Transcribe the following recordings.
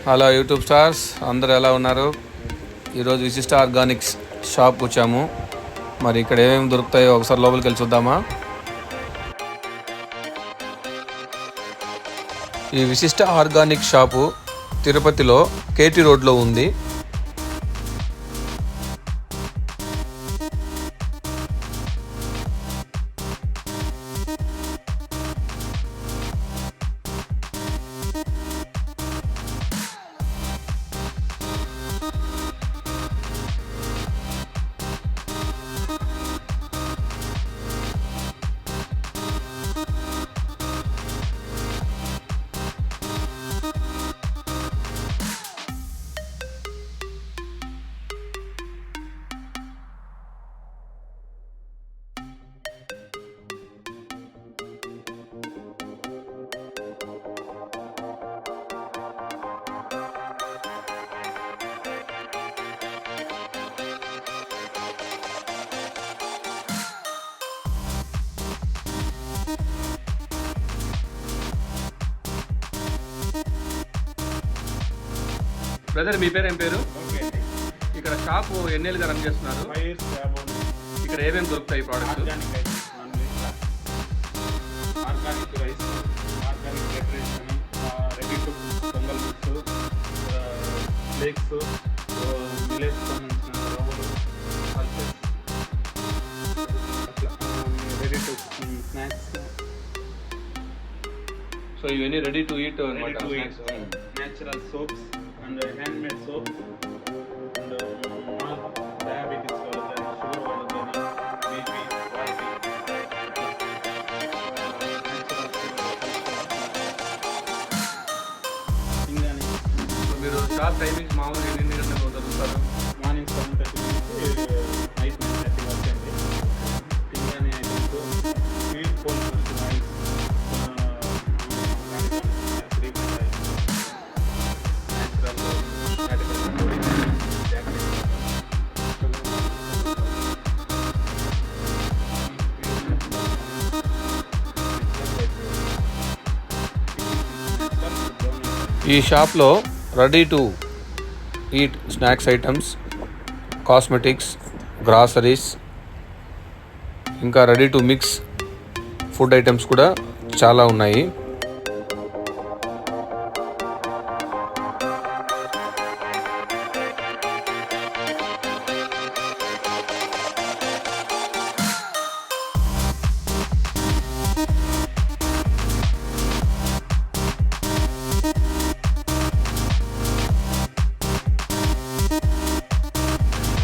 Hello YouTube stars, అందరూ ఎలా ఉన్నారు? ఈరోజు విశిష్ట ఆర్గానిక్స్ షాప్కి వచ్చాము. మరి ఇక్కడ ఏమేమి దొరుకుతాయో ఒకసారి లోపలికి వెళ్ళి చూద్దామా? ఈ విశిష్ట ఆర్గానిక్ షాపు తిరుపతిలో కేటీ రోడ్లో ఉంది. బ్రదర్, మీ పేరు ఏం పేరు? ఇక్కడ షాపు ఎన్నేళ్ళుగా రన్ చేస్తున్నారు? ఇక్కడ ఏమేమి దొరుకుతాయి products? Organic rice, organic decoration, ready to pongal mix, flakes, millets సంబంధించిన రవ్వలు, పల్సెస్, అట్లా రెడీ టు స్నాక్స్. సో ఇవన్నీ ready to eat natural soaps and handmade soaps and diabetes వాళ్ళకి కానీ, షుగర్ వాళ్ళకి కానీ, బీపీ వాళ్ళకి మీరు షాప్ టైమింగ్స్ మామూలుగా ఎన్ని గంటలకు చదువుతారు? మార్నింగ్ 7:30 నుంచి నైట్ 9:30 వరకు అండి. Biryani items, sweet corn oils, ఈ షాప్లో ready to eat snacks items, cosmetics, groceries, ఇంకా ready to mix food items కూడా చాలా ఉన్నాయి.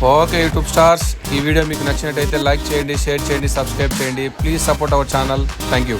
ఓకే యూట్యూబ్ స్టార్స్, ఈ వీడియో మీకు నచ్చినట్టయితే లైక్ చేయండి, షేర్ చేయండి, సబ్స్క్రైబ్ చేయండి. Please support our channel. Thank you.